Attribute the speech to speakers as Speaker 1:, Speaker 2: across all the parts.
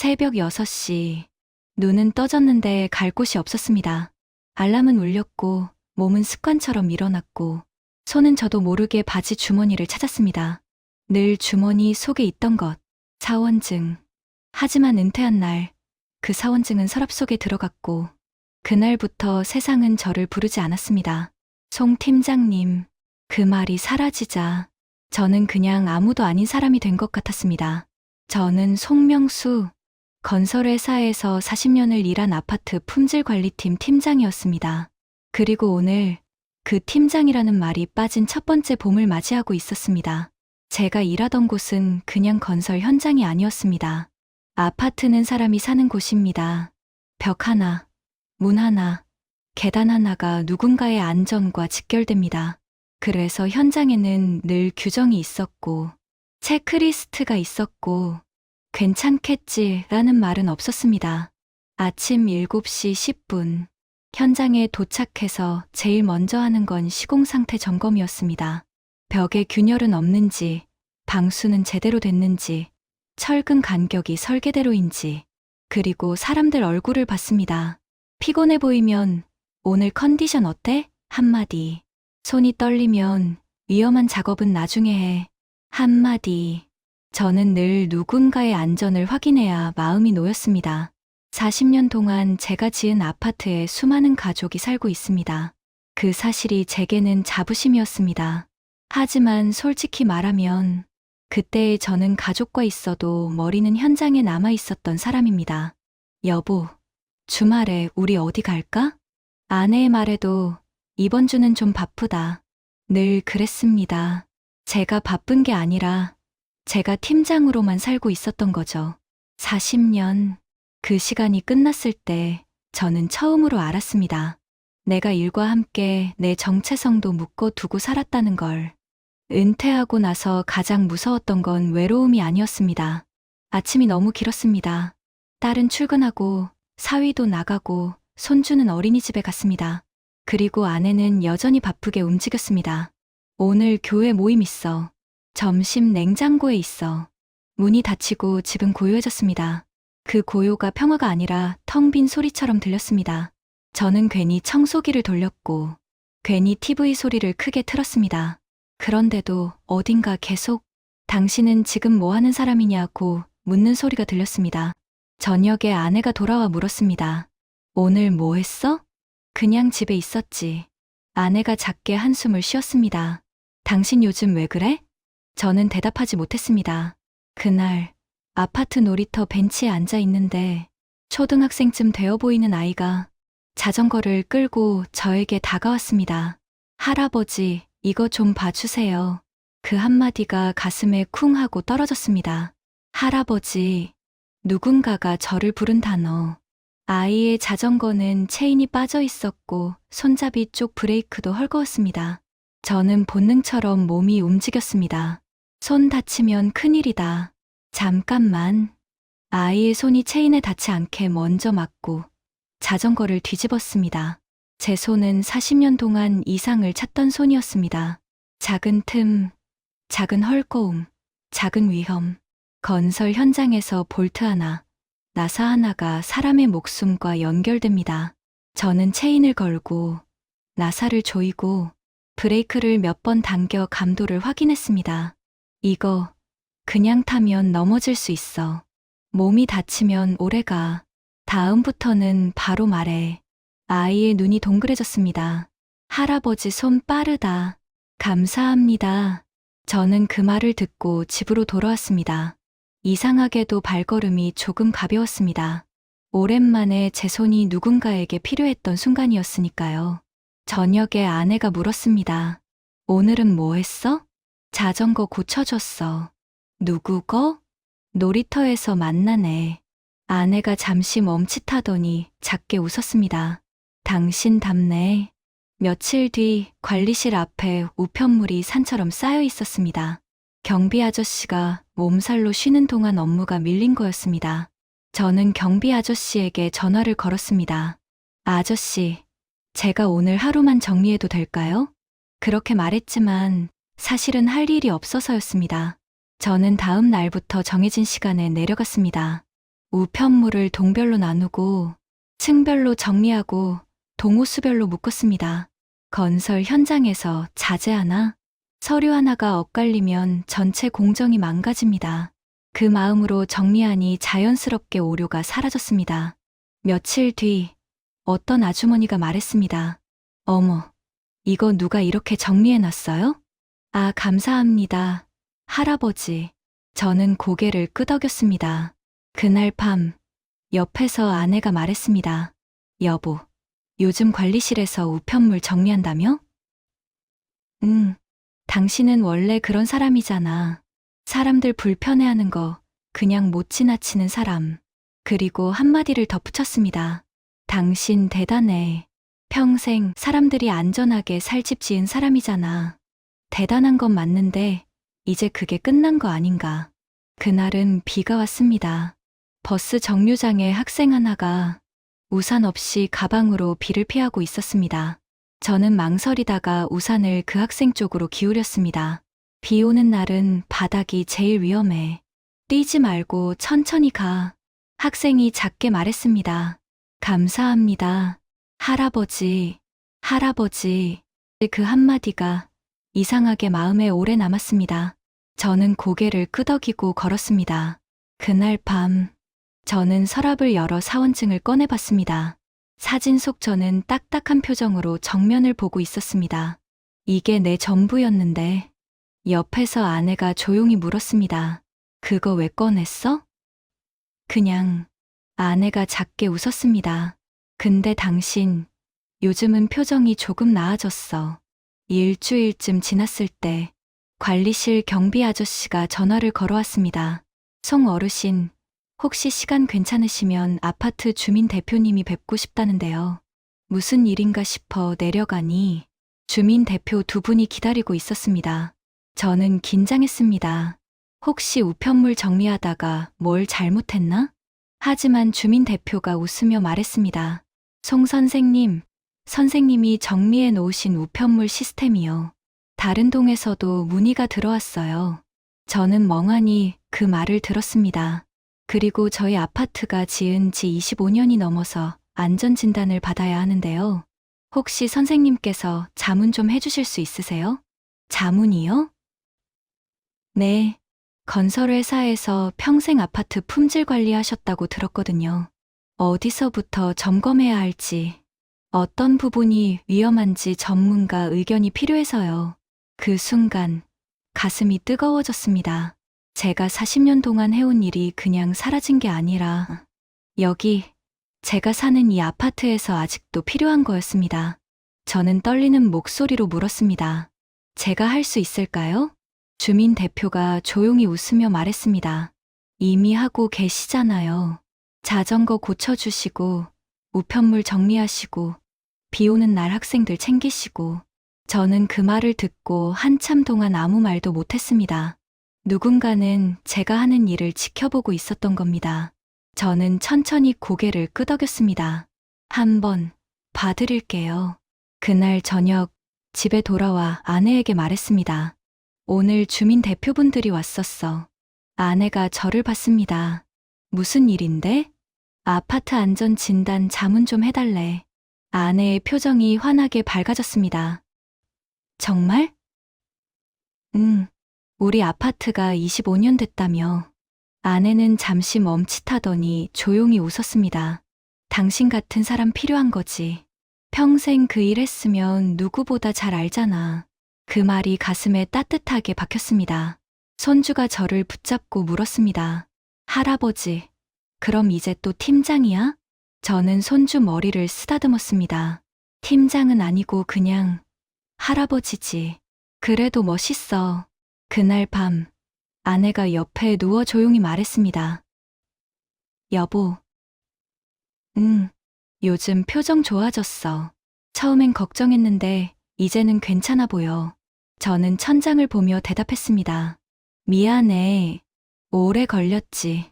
Speaker 1: 새벽 6시. 눈은 떠졌는데 갈 곳이 없었습니다. 알람은 울렸고 몸은 습관처럼 일어났고 손은 저도 모르게 바지 주머니를 찾았습니다. 늘 주머니 속에 있던 것, 사원증. 하지만 은퇴한 날, 그 사원증은 서랍 속에 들어갔고 그날부터 세상은 저를 부르지 않았습니다. 송 팀장님, 그 말이 사라지자 저는 그냥 아무도 아닌 사람이 된 것 같았습니다. 저는 송명수, 건설회사에서 40년을 일한 아파트 품질관리팀 팀장이었습니다. 그리고 오늘 그 팀장이라는 말이 빠진 첫 번째 봄을 맞이하고 있었습니다. 제가 일하던 곳은 그냥 건설 현장이 아니었습니다. 아파트는 사람이 사는 곳입니다. 벽 하나, 문 하나, 계단 하나가 누군가의 안전과 직결됩니다. 그래서 현장에는 늘 규정이 있었고, 체크리스트가 있었고, 괜찮겠지라는 말은 없었습니다. 아침 7시 10분, 현장에 도착해서 제일 먼저 하는 건 시공상태 점검이었습니다. 벽에 균열은 없는지, 방수는 제대로 됐는지, 철근 간격이 설계대로인지, 그리고 사람들 얼굴을 봤습니다. 피곤해 보이면 오늘 컨디션 어때? 한마디. 손이 떨리면 위험한 작업은 나중에 해. 한마디. 저는 늘 누군가의 안전을 확인해야 마음이 놓였습니다. 40년 동안 제가 지은 아파트에 수많은 가족이 살고 있습니다. 그 사실이 제게는 자부심이었습니다. 하지만 솔직히 말하면 그때의 저는 가족과 있어도 머리는 현장에 남아 있었던 사람입니다. 여보, 주말에 우리 어디 갈까? 아내의 말에도 이번 주는 좀 바쁘다. 늘 그랬습니다. 제가 바쁜 게 아니라 제가 팀장으로만 살고 있었던 거죠. 40년. 그 시간이 끝났을 때 저는 처음으로 알았습니다. 내가 일과 함께 내 정체성도 묶어두고 살았다는 걸. 은퇴하고 나서 가장 무서웠던 건 외로움이 아니었습니다. 아침이 너무 길었습니다. 딸은 출근하고 사위도 나가고 손주는 어린이집에 갔습니다. 그리고 아내는 여전히 바쁘게 움직였습니다. 오늘 교회 모임 있어. 점심 냉장고에 있어. 문이 닫히고 집은 고요해졌습니다. 그 고요가 평화가 아니라 텅 빈 소리처럼 들렸습니다. 저는 괜히 청소기를 돌렸고 괜히 TV 소리를 크게 틀었습니다. 그런데도 어딘가 계속 당신은 지금 뭐 하는 사람이냐고 묻는 소리가 들렸습니다. 저녁에 아내가 돌아와 물었습니다. 오늘 뭐 했어? 그냥 집에 있었지. 아내가 작게 한숨을 쉬었습니다. 당신 요즘 왜 그래? 저는 대답하지 못했습니다. 그날 아파트 놀이터 벤치에 앉아 있는데 초등학생쯤 되어 보이는 아이가 자전거를 끌고 저에게 다가왔습니다. 할아버지, 이거 좀 봐주세요. 그 한마디가 가슴에 쿵 하고 떨어졌습니다. 할아버지, 누군가가 저를 부른 단어. 아이의 자전거는 체인이 빠져 있었고 손잡이 쪽 브레이크도 헐거웠습니다. 저는 본능처럼 몸이 움직였습니다. 손 다치면 큰일이다. 잠깐만. 아이의 손이 체인에 닿지 않게 먼저 막고 자전거를 뒤집었습니다. 제 손은 40년 동안 이상을 찾던 손이었습니다. 작은 틈, 작은 헐거움, 작은 위험. 건설 현장에서 볼트 하나, 나사 하나가 사람의 목숨과 연결됩니다. 저는 체인을 걸고 나사를 조이고 브레이크를 몇 번 당겨 감도를 확인했습니다. 이거 그냥 타면 넘어질 수 있어. 몸이 다치면 오래가. 다음부터는 바로 말해. 아이의 눈이 동그래졌습니다. 할아버지 손 빠르다. 감사합니다. 저는 그 말을 듣고 집으로 돌아왔습니다. 이상하게도 발걸음이 조금 가벼웠습니다. 오랜만에 제 손이 누군가에게 필요했던 순간이었으니까요. 저녁에 아내가 물었습니다. 오늘은 뭐 했어? 자전거 고쳐줬어. 누구 거? 놀이터에서 만난 애. 아내가 잠시 멈칫하더니 작게 웃었습니다. 당신 답네. 며칠 뒤 관리실 앞에 우편물이 산처럼 쌓여 있었습니다. 경비 아저씨가 몸살로 쉬는 동안 업무가 밀린 거였습니다. 저는 경비 아저씨에게 전화를 걸었습니다. 아저씨, 제가 오늘 하루만 정리해도 될까요? 그렇게 말했지만 사실은 할 일이 없어서였습니다. 저는 다음 날부터 정해진 시간에 내려갔습니다. 우편물을 동별로 나누고 층별로 정리하고 동호수별로 묶었습니다. 건설 현장에서 자재 하나, 서류 하나가 엇갈리면 전체 공정이 망가집니다. 그 마음으로 정리하니 자연스럽게 오류가 사라졌습니다. 며칠 뒤 어떤 아주머니가 말했습니다. 어머, 이거 누가 이렇게 정리해놨어요? 아, 감사합니다. 할아버지. 저는 고개를 끄덕였습니다. 그날 밤 옆에서 아내가 말했습니다. 여보, 요즘 관리실에서 우편물 정리한다며? 응, 당신은 원래 그런 사람이잖아. 사람들 불편해하는 거 그냥 못 지나치는 사람. 그리고 한마디를 덧붙였습니다. 당신 대단해. 평생 사람들이 안전하게 살 집 지은 사람이잖아. 대단한 건 맞는데 이제 그게 끝난 거 아닌가. 그날은 비가 왔습니다. 버스 정류장에 학생 하나가 우산 없이 가방으로 비를 피하고 있었습니다. 저는 망설이다가 우산을 그 학생 쪽으로 기울였습니다. 비 오는 날은 바닥이 제일 위험해. 뛰지 말고 천천히 가. 학생이 작게 말했습니다. 감사합니다. 할아버지, 할아버지. 그 한마디가 이상하게 마음에 오래 남았습니다. 저는 고개를 끄덕이고 걸었습니다. 그날 밤, 저는 서랍을 열어 사원증을 꺼내봤습니다. 사진 속 저는 딱딱한 표정으로 정면을 보고 있었습니다. 이게 내 전부였는데. 옆에서 아내가 조용히 물었습니다. 그거 왜 꺼냈어? 그냥. 아내가 작게 웃었습니다. 근데 당신, 요즘은 표정이 조금 나아졌어. 일주일쯤 지났을 때 관리실 경비 아저씨가 전화를 걸어왔습니다. 송 어르신, 혹시 시간 괜찮으시면 아파트 주민 대표님이 뵙고 싶다는데요. 무슨 일인가 싶어 내려가니 주민 대표 두 분이 기다리고 있었습니다. 저는 긴장했습니다. 혹시 우편물 정리하다가 뭘 잘못했나? 하지만 주민 대표가 웃으며 말했습니다. 송 선생님, 선생님이 정리해 놓으신 우편물 시스템이요. 다른 동에서도 문의가 들어왔어요. 저는 멍하니 그 말을 들었습니다. 그리고 저희 아파트가 지은 지 25년이 넘어서 안전진단을 받아야 하는데요. 혹시 선생님께서 자문 좀 해주실 수 있으세요? 자문이요? 네. 건설회사에서 평생 아파트 품질 관리하셨다고 들었거든요. 어디서부터 점검해야 할지, 어떤 부분이 위험한지 전문가 의견이 필요해서요. 그 순간 가슴이 뜨거워졌습니다. 제가 40년 동안 해온 일이 그냥 사라진 게 아니라 여기 제가 사는 이 아파트에서 아직도 필요한 거였습니다. 저는 떨리는 목소리로 물었습니다. 제가 할 수 있을까요? 주민 대표가 조용히 웃으며 말했습니다. 이미 하고 계시잖아요. 자전거 고쳐주시고, 우편물 정리하시고, 비 오는 날 학생들 챙기시고. 저는 그 말을 듣고 한참 동안 아무 말도 못했습니다. 누군가는 제가 하는 일을 지켜보고 있었던 겁니다. 저는 천천히 고개를 끄덕였습니다. 한번 봐드릴게요. 그날 저녁 집에 돌아와 아내에게 말했습니다. 오늘 주민 대표분들이 왔었어. 아내가 저를 봤습니다. 무슨 일인데? 아파트 안전 진단 자문 좀 해달래. 아내의 표정이 환하게 밝아졌습니다. 정말? 응. 우리 아파트가 25년 됐다며. 아내는 잠시 멈칫하더니 조용히 웃었습니다. 당신 같은 사람 필요한 거지. 평생 그 일 했으면 누구보다 잘 알잖아. 그 말이 가슴에 따뜻하게 박혔습니다. 손주가 저를 붙잡고 물었습니다. 할아버지, 그럼 이제 또 팀장이야? 저는 손주 머리를 쓰다듬었습니다. 팀장은 아니고 그냥 할아버지지. 그래도 멋있어. 그날 밤 아내가 옆에 누워 조용히 말했습니다. 여보. 응, 요즘 표정 좋아졌어. 처음엔 걱정했는데 이제는 괜찮아 보여. 저는 천장을 보며 대답했습니다. 미안해. 오래 걸렸지.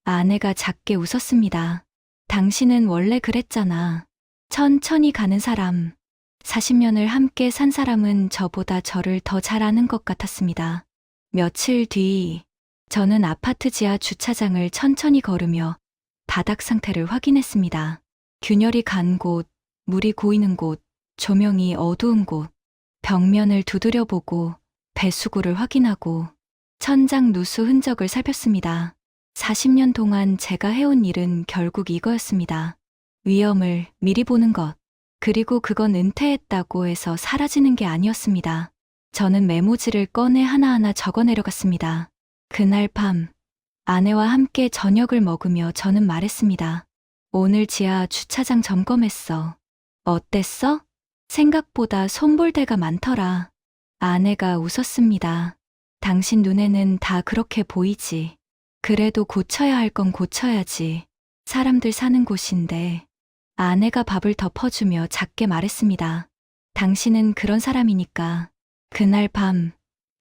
Speaker 1: 아내가 작게 웃었습니다. 당신은 원래 그랬잖아. 천천히 가는 사람. 40년을 함께 산 사람은 저보다 저를 더 잘 아는 것 같았습니다. 며칠 뒤, 저는 아파트 지하 주차장을 천천히 걸으며 바닥 상태를 확인했습니다. 균열이 간 곳, 물이 고이는 곳, 조명이 어두운 곳, 벽면을 두드려 보고 배수구를 확인하고 천장 누수 흔적을 살폈습니다. 40년 동안 제가 해온 일은 결국 이거였습니다. 위험을 미리 보는 것. 그리고 그건 은퇴했다고 해서 사라지는 게 아니었습니다. 저는 메모지를 꺼내 하나하나 적어 내려갔습니다. 그날 밤, 아내와 함께 저녁을 먹으며 저는 말했습니다. 오늘 지하 주차장 점검했어. 어땠어? 생각보다 손볼 데가 많더라. 아내가 웃었습니다. 당신 눈에는 다 그렇게 보이지. 그래도 고쳐야 할 건 고쳐야지. 사람들 사는 곳인데. 아내가 밥을 덮어주며 작게 말했습니다. 당신은 그런 사람이니까. 그날 밤,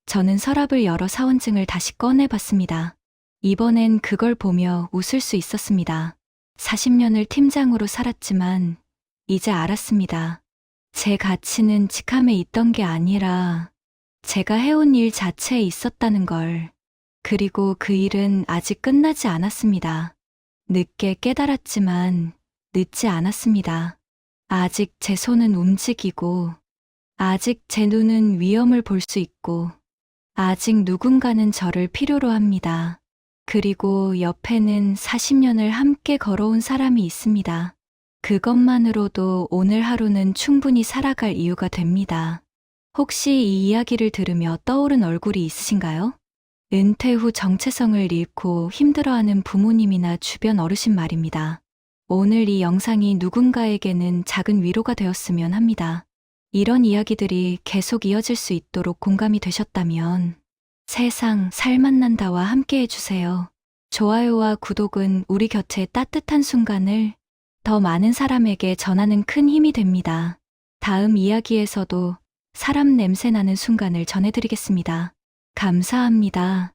Speaker 1: 저는 서랍을 열어 사원증을 다시 꺼내봤습니다. 이번엔 그걸 보며 웃을 수 있었습니다. 40년을 팀장으로 살았지만 이제 알았습니다. 제 가치는 직함에 있던 게 아니라 제가 해온 일 자체에 있었다는 걸. 그리고 그 일은 아직 끝나지 않았습니다. 늦게 깨달았지만 늦지 않았습니다. 아직 제 손은 움직이고, 아직 제 눈은 위험을 볼 수 있고, 아직 누군가는 저를 필요로 합니다. 그리고 옆에는 40년을 함께 걸어온 사람이 있습니다. 그것만으로도 오늘 하루는 충분히 살아갈 이유가 됩니다. 혹시 이 이야기를 들으며 떠오른 얼굴이 있으신가요? 은퇴 후 정체성을 잃고 힘들어하는 부모님이나 주변 어르신 말입니다. 오늘 이 영상이 누군가에게는 작은 위로가 되었으면 합니다. 이런 이야기들이 계속 이어질 수 있도록 공감이 되셨다면 세상 살맛난다와 함께 해주세요. 좋아요와 구독은 우리 곁에 따뜻한 순간을 더 많은 사람에게 전하는 큰 힘이 됩니다. 다음 이야기에서도 사람 냄새 나는 순간을 전해드리겠습니다. 감사합니다.